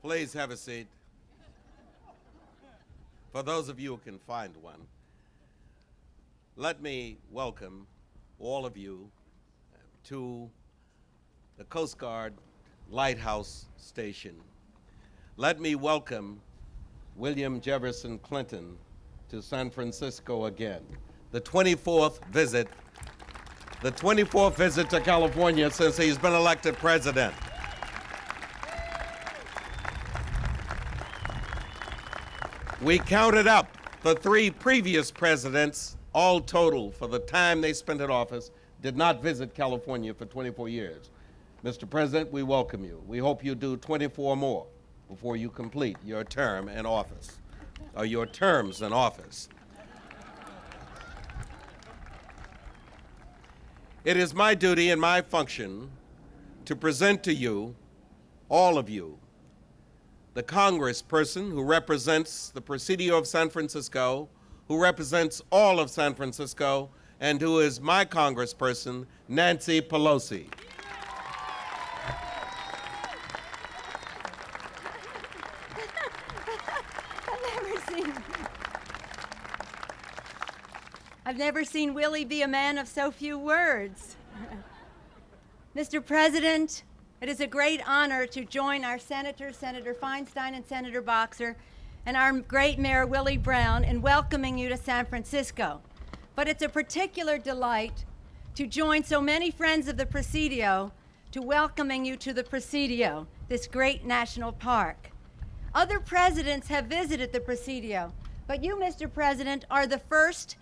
Please have a seat. For those of you who can find one, let me welcome all of you to the Coast Guard Lighthouse Station. Let me welcome William Jefferson Clinton to San Francisco again. The 24th visit to California since he's been elected president. We counted up the 3 previous presidents, all total for the time they spent in office, did not visit California for 24 years. Mr. President, we welcome you. We hope you do 24 more before you complete your term in office, or your terms in office. It is my duty and my function to present to you, all of you, the congressperson who represents the Presidio of San Francisco, who represents all of San Francisco, and who is my congressperson, Nancy Pelosi. I've never seen Willie be a man of so few words. Mr. President, it is a great honor to join our senators, Senator Feinstein and Senator Boxer, and our great Mayor Willie Brown in welcoming you to San Francisco. But it's a particular delight to join so many friends of the Presidio to welcoming you to the Presidio, this great national park. Other presidents have visited the Presidio, but you, Mr. President, are the first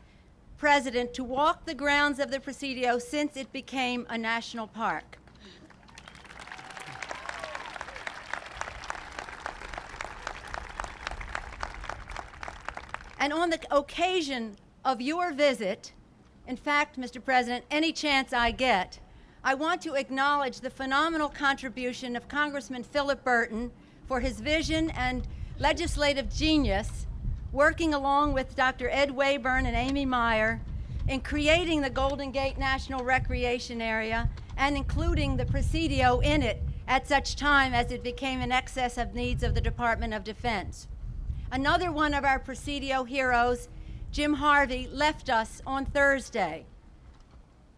president to walk the grounds of the Presidio since it became a national park. And on the occasion of your visit, in fact, Mr. President, any chance I get, I want to acknowledge the phenomenal contribution of Congressman Philip Burton for his vision and legislative genius, working along with Dr. Ed Wayburn and Amy Meyer in creating the Golden Gate National Recreation Area and including the Presidio in it at such time as it became in excess of needs of the Department of Defense. Another one of our Presidio heroes, Jim Harvey, left us on Thursday.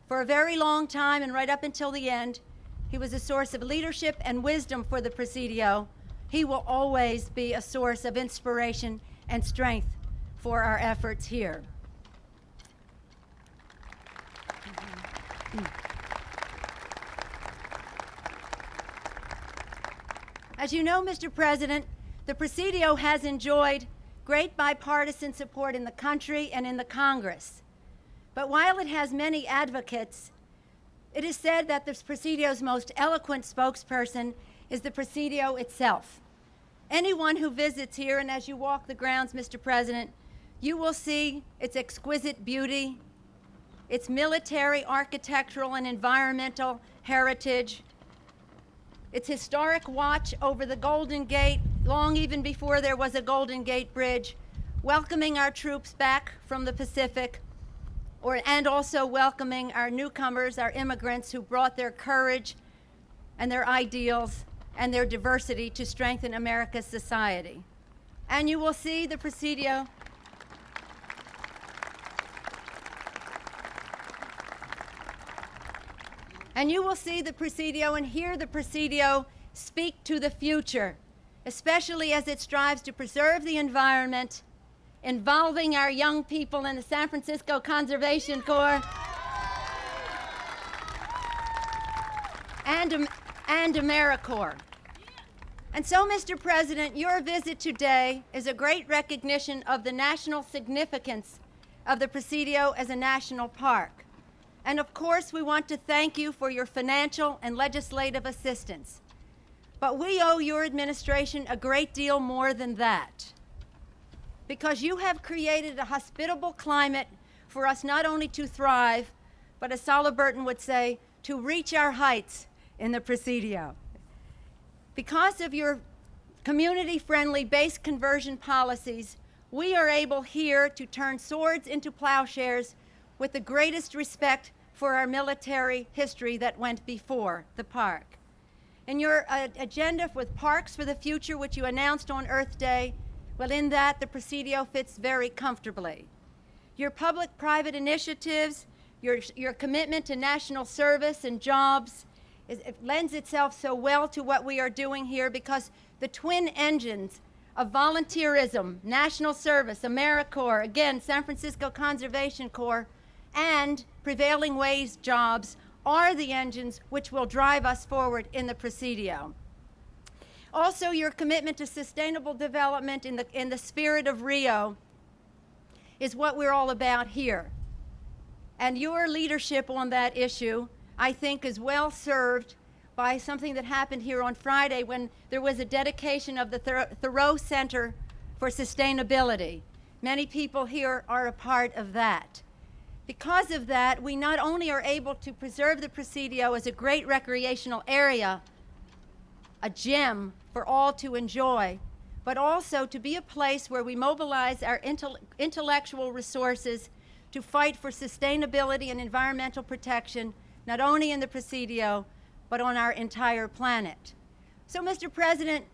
For a very long time and right up until the end, he was a source of leadership and wisdom for the Presidio. He will always be a source of inspiration and strength for our efforts here. As you know, Mr. President, the Presidio has enjoyed great bipartisan support in the country and in the Congress. But while it has many advocates, it is said that the Presidio's most eloquent spokesperson is the Presidio itself. Anyone who visits here, and as you walk the grounds, Mr. President, you will see its exquisite beauty, its military, architectural, and environmental heritage, its historic watch over the Golden Gate, long even before there was a Golden Gate Bridge, welcoming our troops back from the Pacific, and also welcoming our newcomers, our immigrants who brought their courage and their ideals and their diversity to strengthen America's society. And you will see the Presidio and hear the Presidio speak to the future, especially as it strives to preserve the environment, involving our young people in the San Francisco Conservation Corps and AmeriCorps. And so, Mr. President, your visit today is a great recognition of the national significance of the Presidio as a national park. And of course, we want to thank you for your financial and legislative assistance. But we owe your administration a great deal more than that, because you have created a hospitable climate for us not only to thrive, but as Sala Burton would say, to reach our heights in the Presidio. Because of your community-friendly base conversion policies, we are able here to turn swords into plowshares with the greatest respect for our military history that went before the park. And your agenda with Parks for the Future, which you announced on Earth Day, well, in that, the Presidio fits very comfortably. Your public-private initiatives, your commitment to national service and jobs, it lends itself so well to what we are doing here, because the twin engines of volunteerism, national service, AmeriCorps, again, San Francisco Conservation Corps, and prevailing wage jobs are the engines which will drive us forward in the Presidio. Also, your commitment to sustainable development in the spirit of Rio is what we're all about here. And your leadership on that issue, I think, is well served by something that happened here on Friday when there was a dedication of the Thoreau Center for Sustainability. Many people here are a part of that. Because of that, we not only are able to preserve the Presidio as a great recreational area, a gem for all to enjoy, but also to be a place where we mobilize our intellectual resources to fight for sustainability and environmental protection, not only in the Presidio, but on our entire planet. So, Mr. President,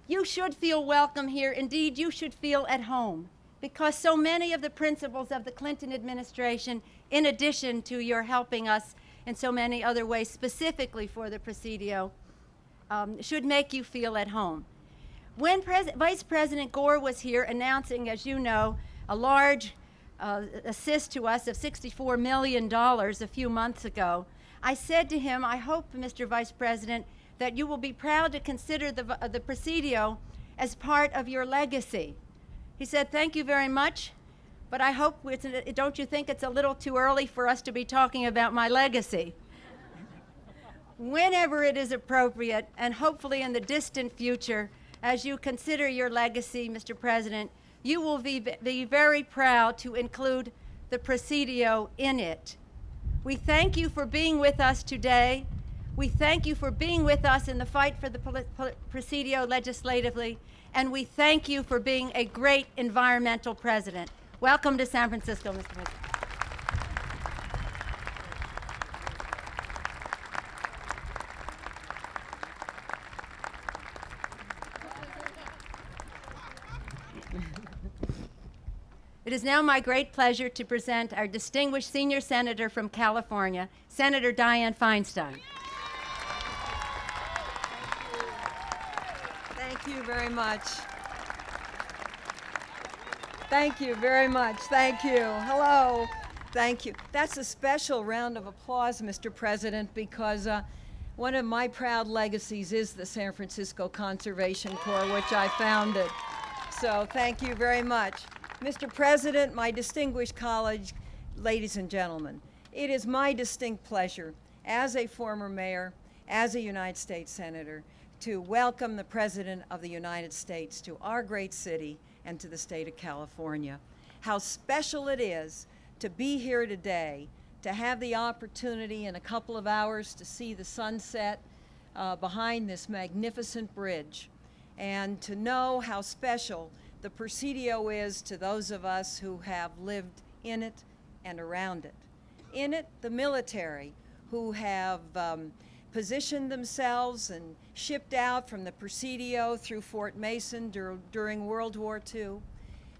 you should feel welcome here. Indeed, you should feel at home, because so many of the principles of the Clinton administration, in addition to your helping us in so many other ways, specifically for the Presidio, should make you feel at home. When Vice President Gore was here announcing, as you know, a large assist to us of $64 million a few months ago, I said to him, I hope, Mr. Vice President, that you will be proud to consider the Presidio as part of your legacy. He said, thank you very much, but I hope, don't you think it's a little too early for us to be talking about my legacy? Whenever it is appropriate, and hopefully in the distant future, as you consider your legacy, Mr. President, you will be very proud to include the Presidio in it. We thank you for being with us today. We thank you for being with us in the fight for the Presidio legislatively, and we thank you for being a great environmental president. Welcome to San Francisco, Mr. President. It is now my great pleasure to present our distinguished senior senator from California, Senator Dianne Feinstein. Thank you very much. Thank you very much. Thank you. Hello. Thank you. That's a special round of applause, Mr. President, because one of my proud legacies is the San Francisco Conservation Corps, which I founded. So thank you very much. Mr. President, my distinguished colleagues, ladies and gentlemen, it is my distinct pleasure as a former mayor, as a United States Senator, to welcome the President of the United States to our great city and to the state of California. How special it is to be here today, to have the opportunity in a couple of hours to see the sunset behind this magnificent bridge, and to know how special the Presidio is to those of us who have lived in it and around it. In it, the military, who have positioned themselves and shipped out from the Presidio through Fort Mason during World War II,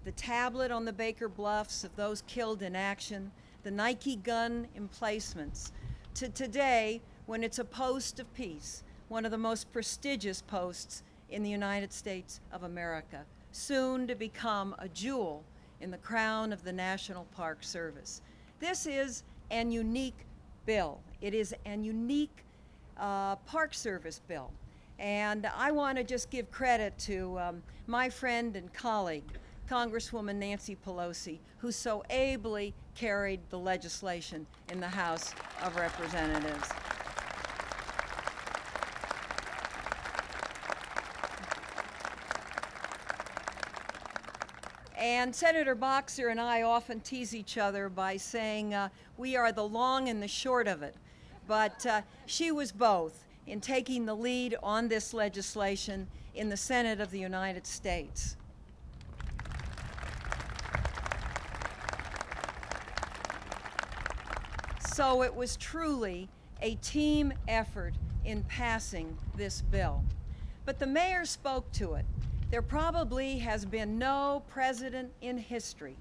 the tablet on the Baker Bluffs of those killed in action, the Nike gun emplacements, to today when it's a post of peace, one of the most prestigious posts in the United States of America, soon to become a jewel in the crown of the National Park Service. This is an unique bill. It is an unique Park Service bill. And I want to just give credit to my friend and colleague, Congresswoman Nancy Pelosi, who so ably carried the legislation in the House of Representatives. And Senator Boxer and I often tease each other by saying we are the long and the short of it. But she was both in taking the lead on this legislation in the Senate of the United States. So it was truly a team effort in passing this bill. But the mayor spoke to it. There probably has been no president in history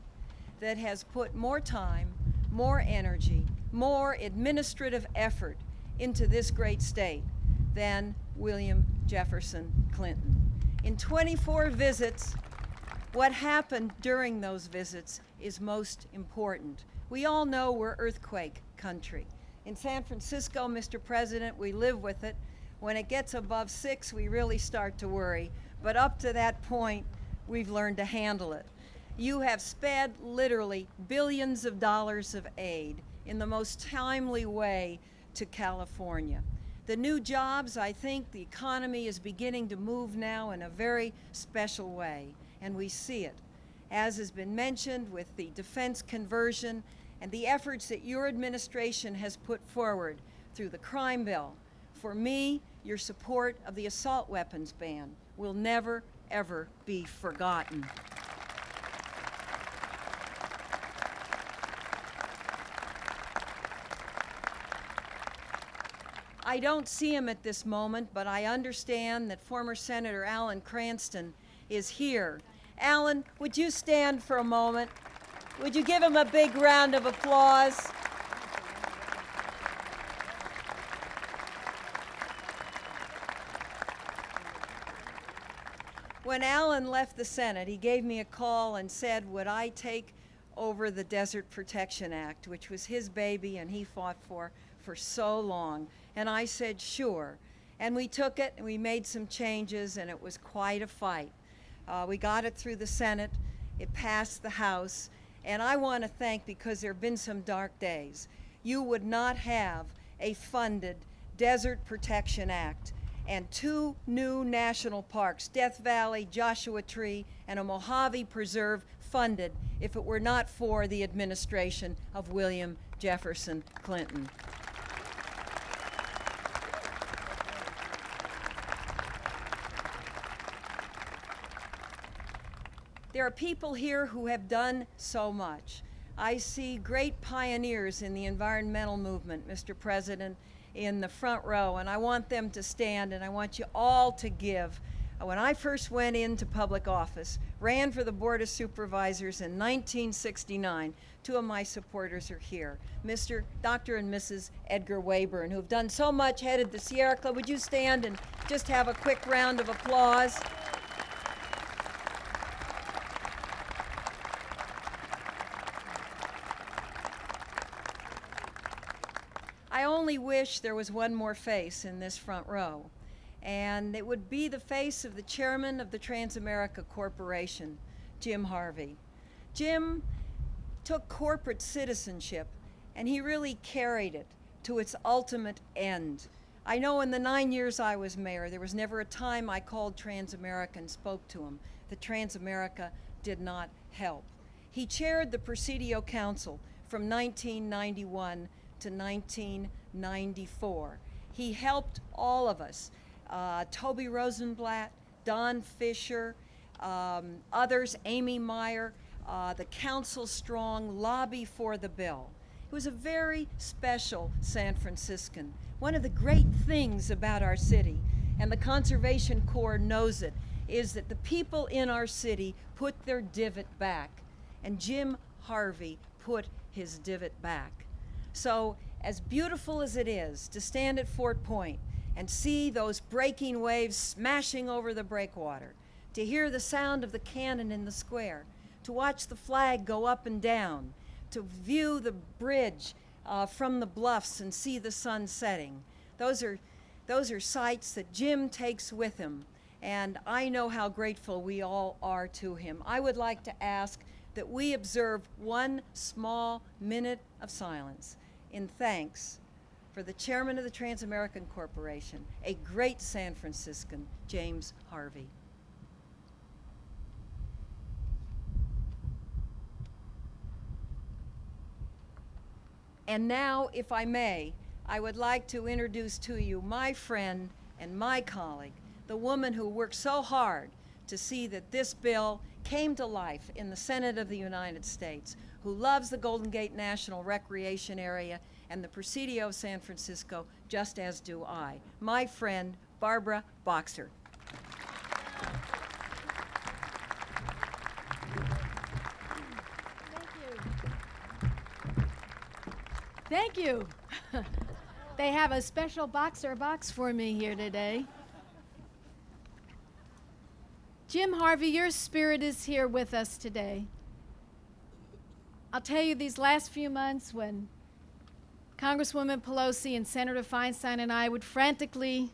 that has put more time, more energy, more administrative effort into this great state than William Jefferson Clinton. In 24 visits, what happened during those visits is most important. We all know we're earthquake country. In San Francisco, Mr. President, we live with it. When it gets above 6, we really start to worry. But up to that point, we've learned to handle it. You have sped literally billions of dollars of aid in the most timely way to California. The new jobs, I think the economy is beginning to move now in a very special way, and we see it. As has been mentioned with the defense conversion and the efforts that your administration has put forward through the crime bill. For me, your support of the assault weapons ban will never, ever be forgotten. I don't see him at this moment, but I understand that former Senator Alan Cranston is here. Alan, would you stand for a moment? Would you give him a big round of applause? When Alan left the Senate, he gave me a call and said, would I take over the Desert Protection Act, which was his baby and he fought for so long. And I said, sure. And we took it and we made some changes, and it was quite a fight. We got it through the Senate, it passed the House, and I want to thank, because there have been some dark days, you would not have a funded Desert Protection Act and 2 new national parks, Death Valley, Joshua Tree, and a Mojave Preserve, funded if it were not for the administration of William Jefferson Clinton. There are people here who have done so much. I see great pioneers in the environmental movement, Mr. President, in the front row, and I want them to stand, and I want you all to give. When I first went into public office, ran for the Board of Supervisors in 1969, 2 of my supporters are here, Dr. and Mrs. Edgar Wayburn, who have done so much, headed the Sierra Club. Would you stand and just have a quick round of applause? I only wish there was one more face in this front row, and it would be the face of the chairman of the Transamerica Corporation, Jim Harvey. Jim took corporate citizenship, and he really carried it to its ultimate end. I know in the 9 years I was mayor, there was never a time I called Transamerica and spoke to him that Transamerica did not help. He chaired the Presidio Council from 1991 to 1994. He helped all of us, Toby Rosenblatt, Don Fisher, others, Amy Meyer, the Council Strong, lobby for the bill. He was a very special San Franciscan. One of the great things about our city, and the Conservation Corps knows it, is that the people in our city put their divot back, and Jim Harvey put his divot back. So, as beautiful as it is to stand at Fort Point and see those breaking waves smashing over the breakwater, to hear the sound of the cannon in the square, to watch the flag go up and down, to view the bridge from the bluffs and see the sun setting, those are sights that Jim takes with him, and I know how grateful we all are to him. I would like to ask that we observe 1 small minute of silence in thanks for the chairman of the Transamerican Corporation, a great San Franciscan, James Harvey. And now, if I may, I would like to introduce to you my friend and my colleague, the woman who worked so hard to see that this bill came to life in the Senate of the United States, who loves the Golden Gate National Recreation Area and the Presidio of San Francisco, just as do I. My friend, Barbara Boxer. Thank you. They have a special boxer box for me here today. Jim Harvey, your spirit is here with us today. I'll tell you, these last few months when Congresswoman Pelosi and Senator Feinstein and I would frantically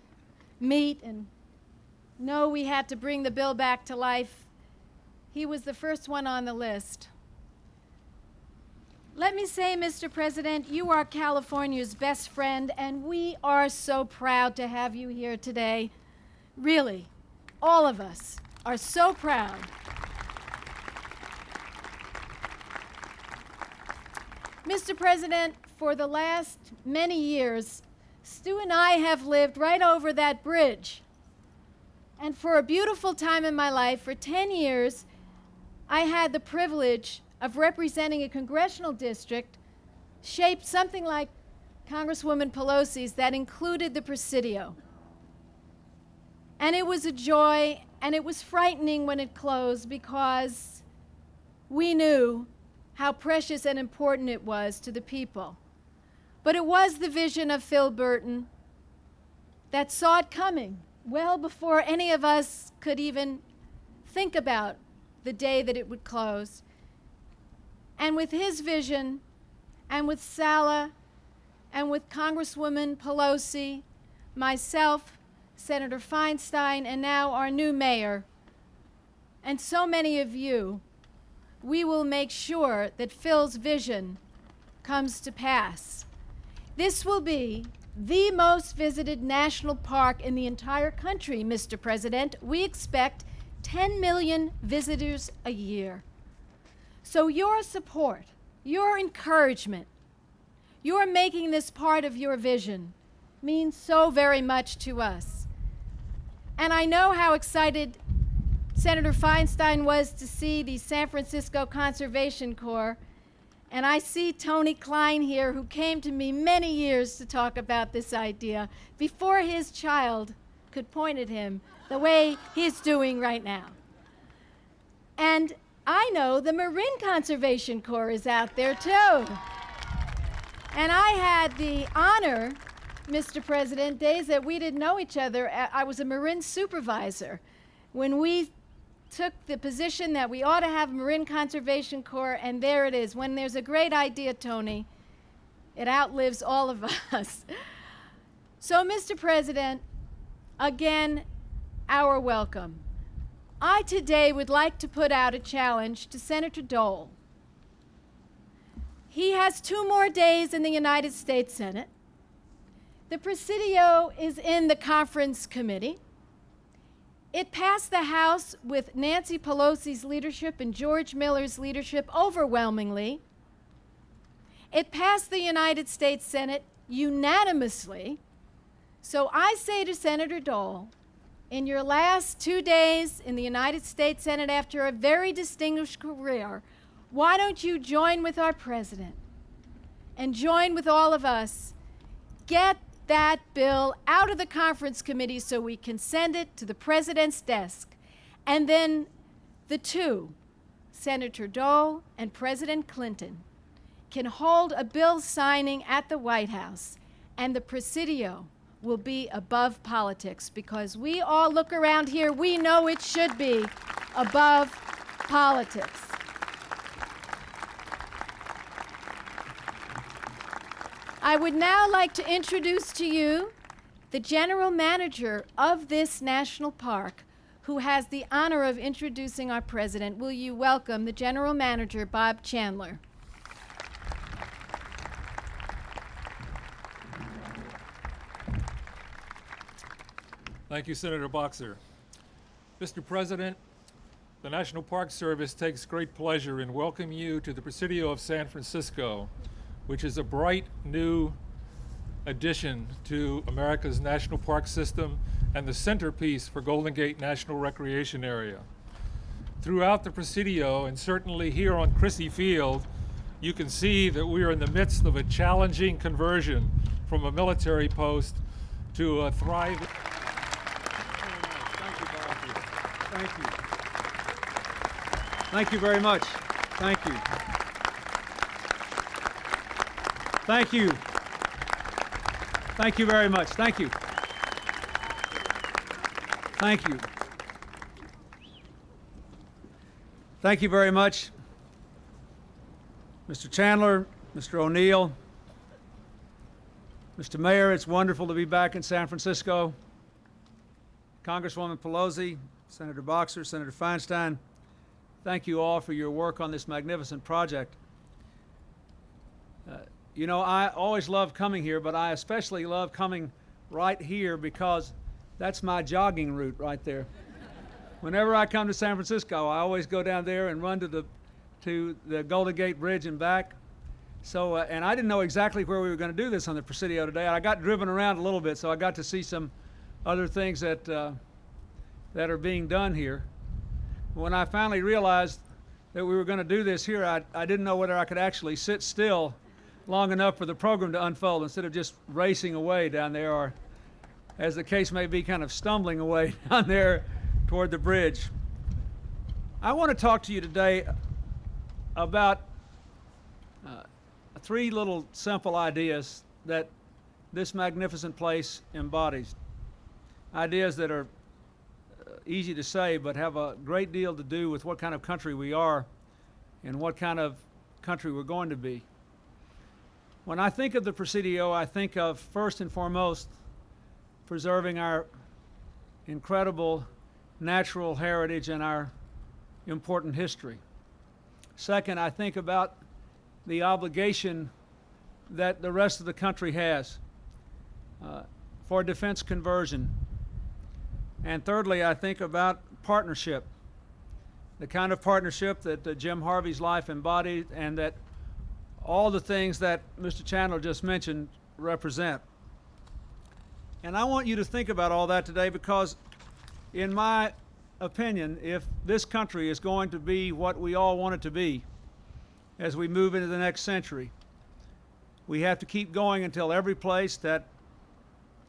meet and know we had to bring the bill back to life, he was the first one on the list. Let me say, Mr. President, you are California's best friend, and we are so proud to have you here today. Really, all of us are so proud. Mr. President, for the last many years, Stu and I have lived right over that bridge. And for a beautiful time in my life, for 10 years, I had the privilege of representing a congressional district shaped something like Congresswoman Pelosi's that included the Presidio. And it was a joy, and it was frightening when it closed because we knew how precious and important it was to the people. But it was the vision of Phil Burton that saw it coming well before any of us could even think about the day that it would close. And with his vision, and with Sala, and with Congresswoman Pelosi, myself, Senator Feinstein, and now our new mayor, and so many of you, we will make sure that Phil's vision comes to pass. This will be the most visited national park in the entire country, Mr. President. We expect 10 million visitors a year. So your support, your encouragement, your making this part of your vision means so very much to us. And I know how excited Senator Feinstein was to see the San Francisco Conservation Corps, and I see Tony Klein here, who came to me many years to talk about this idea before his child could point at him the way he's doing right now. And I know the Marin Conservation Corps is out there too. And I had the honor, Mr. President, days that we didn't know each other, I was a Marin supervisor. When we took the position that we ought to have a Marin Conservation Corps, and there it is. When there's a great idea, Tony, it outlives all of us. So, Mr. President, again, our welcome. I today would like to put out a challenge to Senator Dole. He has 2 more days in the United States Senate. The Presidio is in the conference committee. It passed the House with Nancy Pelosi's leadership and George Miller's leadership overwhelmingly. It passed the United States Senate unanimously. So I say to Senator Dole, in your last 2 days in the United States Senate after a very distinguished career, why don't you join with our president and join with all of us, get that bill out of the conference committee so we can send it to the president's desk. And then the two, Senator Dole and President Clinton, can hold a bill signing at the White House, and the Presidio will be above politics, because we all look around here, we know it should be above politics. I would now like to introduce to you the general manager of this national park, who has the honor of introducing our president. Will you welcome the general manager, Bob Chandler? Thank you, Senator Boxer. Mr. President, the National Park Service takes great pleasure in welcoming you to the Presidio of San Francisco, which is a bright new addition to America's national park system and the centerpiece for Golden Gate National Recreation Area. Throughout the Presidio, and certainly here on Crissy Field, you can see that we are in the midst of a challenging conversion from a military post to a thriving. Thank you, volunteers. Thank you. Thank you very much. Thank you. Thank you. Thank you very much. Thank you. Thank you. Thank you very much, Mr. Chandler, Mr. O'Neill, Mr. Mayor. It's wonderful to be back in San Francisco. Congresswoman Pelosi, Senator Boxer, Senator Feinstein, thank you all for your work on this magnificent project. You know, I always love coming here, but I especially love coming right here because that's my jogging route right there. Whenever I come to San Francisco, I always go down there and run to the Golden Gate Bridge and back. So, and I didn't know exactly where we were going to do this on the Presidio today. I got driven around a little bit, so I got to see some other things that that are being done here. When I finally realized that we were going to do this here, I didn't know whether I could actually sit still long enough for the program to unfold instead of just racing away down there, or as the case may be, kind of stumbling away down there toward the bridge. I want to talk to you today about three little simple ideas that this magnificent place embodies. Ideas that are easy to say, but have a great deal to do with what kind of country we are and what kind of country we're going to be. When I think of the Presidio, I think of, first and foremost, preserving our incredible natural heritage and our important history. Second, I think about the obligation that the rest of the country has for defense conversion. And thirdly, I think about partnership, the kind of partnership that Jim Harvey's life embodied and that all the things that Mr. Chandler just mentioned represent. And I want you to think about all that today because, in my opinion, if this country is going to be what we all want it to be as we move into the next century, we have to keep going until every place that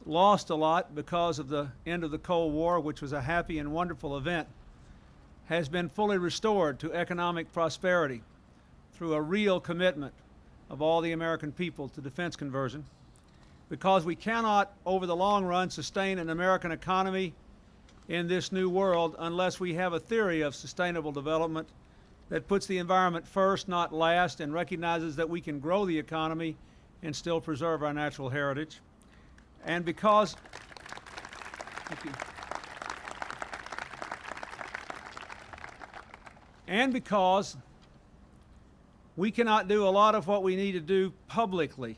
lost a lot because of the end of the Cold War, which was a happy and wonderful event, has been fully restored to economic prosperity through a real commitment of all the American people to defense conversion. Because we cannot, over the long run, sustain an American economy in this new world unless we have a theory of sustainable development that puts the environment first, not last, and recognizes that we can grow the economy and still preserve our natural heritage. And because, thank you. And because we cannot do a lot of what we need to do publicly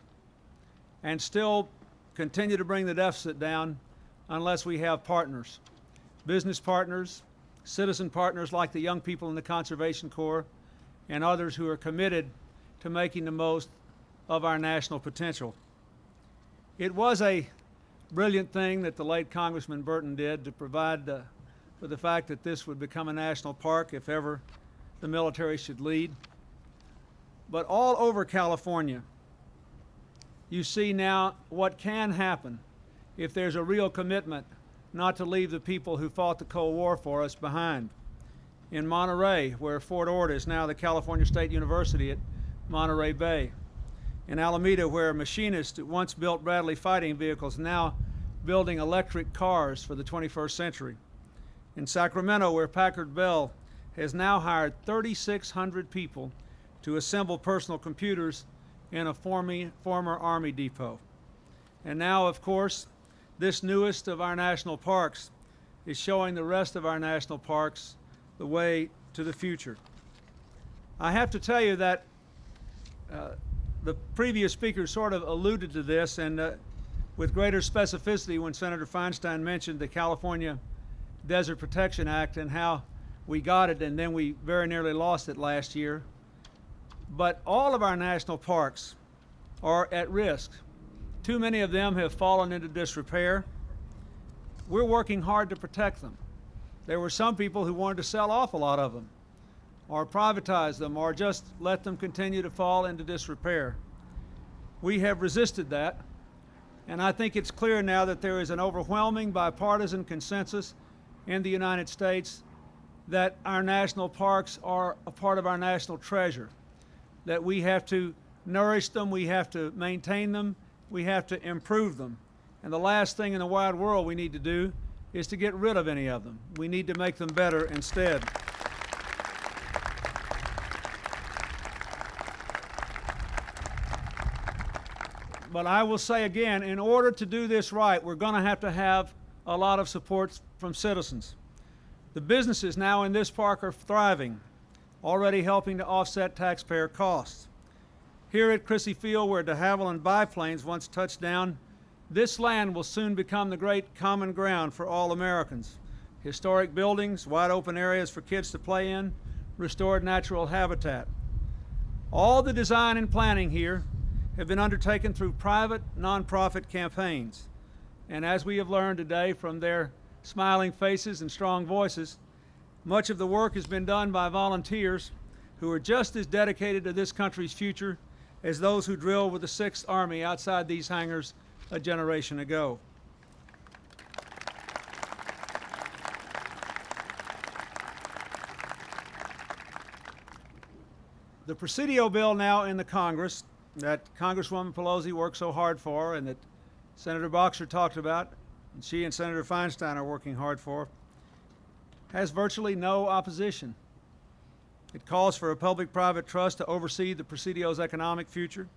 and still continue to bring the deficit down unless we have partners, business partners, citizen partners like the young people in the Conservation Corps, and others who are committed to making the most of our national potential. It was a brilliant thing that the late Congressman Burton did to provide for the fact that this would become a national park if ever the military should lead. But all over California, you see now what can happen if there's a real commitment not to leave the people who fought the Cold War for us behind. In Monterey, where Fort Ord is now the California State University at Monterey Bay. In Alameda, where machinists who once built Bradley fighting vehicles now building electric cars for the 21st century. In Sacramento, where Packard Bell has now hired 3,600 people to assemble personal computers in a former Army depot. And now, of course, this newest of our national parks is showing the rest of our national parks the way to the future. I have to tell you that the previous speaker sort of alluded to this, and with greater specificity when Senator Feinstein mentioned the California Desert Protection Act and how we got it and then we very nearly lost it last year. But all of our national parks are at risk. Too many of them have fallen into disrepair. We're working hard to protect them. There were some people who wanted to sell off a lot of them. or privatize them or just let them continue to fall into disrepair. We have resisted that, and I think it's clear now that there is an overwhelming bipartisan consensus in the United States that our national parks are a part of our national treasure, that we have to nourish them, we have to maintain them, we have to improve them. And the last thing in the wide world we need to do is to get rid of any of them. We need to make them better instead. But I will say again, in order to do this right, we're going to have a lot of support from citizens. The businesses now in this park are thriving, already helping to offset taxpayer costs. Here at Crissy Field, where de Havilland biplanes once touched down, this land will soon become the great common ground for all Americans. Historic buildings, wide open areas for kids to play in, restored natural habitat. All the design and planning here have been undertaken through private, nonprofit campaigns. And as we have learned today from their smiling faces and strong voices, much of the work has been done by volunteers who are just as dedicated to this country's future as those who drilled with the 6th Army outside these hangars a generation ago. The Presidio bill now in the Congress that Congresswoman Pelosi worked so hard for and that Senator Boxer talked about, and she and Senator Feinstein are working hard for, has virtually no opposition. It calls for a public-private trust to oversee the Presidio's economic future,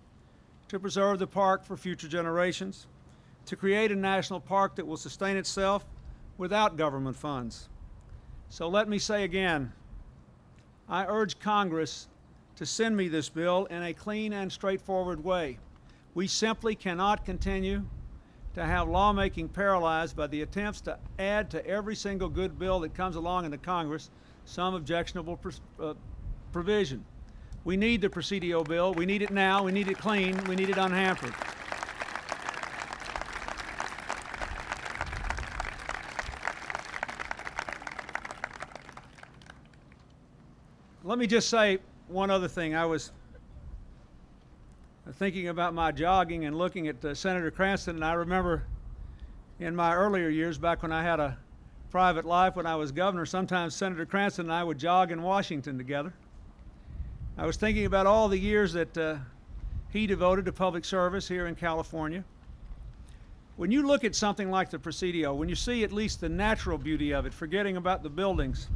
to preserve the park for future generations, to create a national park that will sustain itself without government funds. So let me say again, I urge Congress to send me this bill in a clean and straightforward way. We simply cannot continue to have lawmaking paralyzed by the attempts to add to every single good bill that comes along into Congress some objectionable provision. We need the Presidio bill. We need it now. We need it clean. We need it unhampered. Let me just say one other thing. I was thinking about my jogging and looking at Senator Cranston, and I remember in my earlier years, back when I had a private life when I was governor, sometimes Senator Cranston and I would jog in Washington together. I was thinking about all the years that he devoted to public service here in California. When you look at something like the Presidio, when you see at least the natural beauty of it, forgetting about the buildings,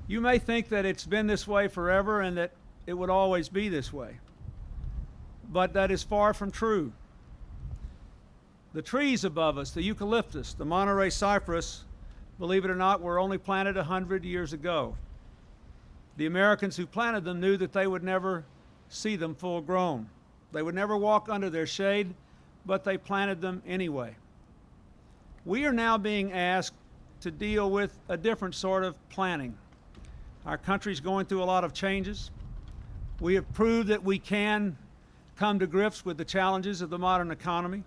you may think that it's been this way forever and that it would always be this way. But that is far from true. The trees above us, the eucalyptus, the Monterey cypress, believe it or not, were only planted 100 years ago. The Americans who planted them knew that they would never see them full grown. They would never walk under their shade, but they planted them anyway. We are now being asked to deal with a different sort of planning. Our country's going through a lot of changes. We have proved that we can come to grips with the challenges of the modern economy.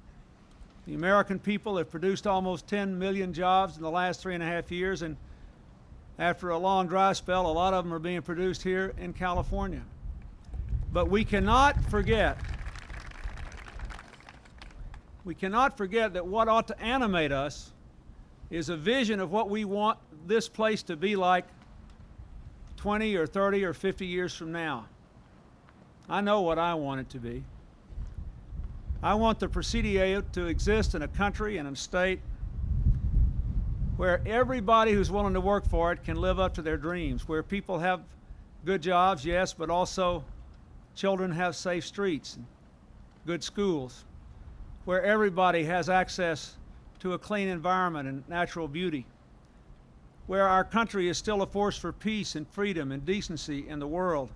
The American people have produced almost 10 million jobs in the last 3.5 years, and after a long dry spell, a lot of them are being produced here in California. But we cannot forget that what ought to animate us is a vision of what we want this place to be like 20 or 30 or 50 years from now. I know what I want it to be. I want the Presidio to exist in a country and a state where everybody who's willing to work for it can live up to their dreams, where people have good jobs, yes, but also children have safe streets and good schools, where everybody has access to a clean environment and natural beauty, where our country is still a force for peace and freedom and decency in the world,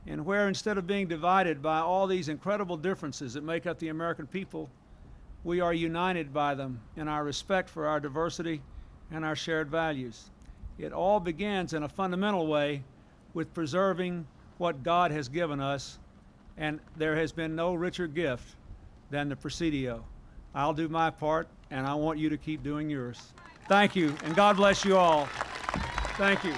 and where instead of being divided by all these incredible differences that make up the American people, we are united by them in our respect for our diversity and our shared values. It all begins in a fundamental way with preserving what God has given us, and there has been no richer gift than the Presidio. I'll do my part, and I want you to keep doing yours. Thank you, and God bless you all. Thank you.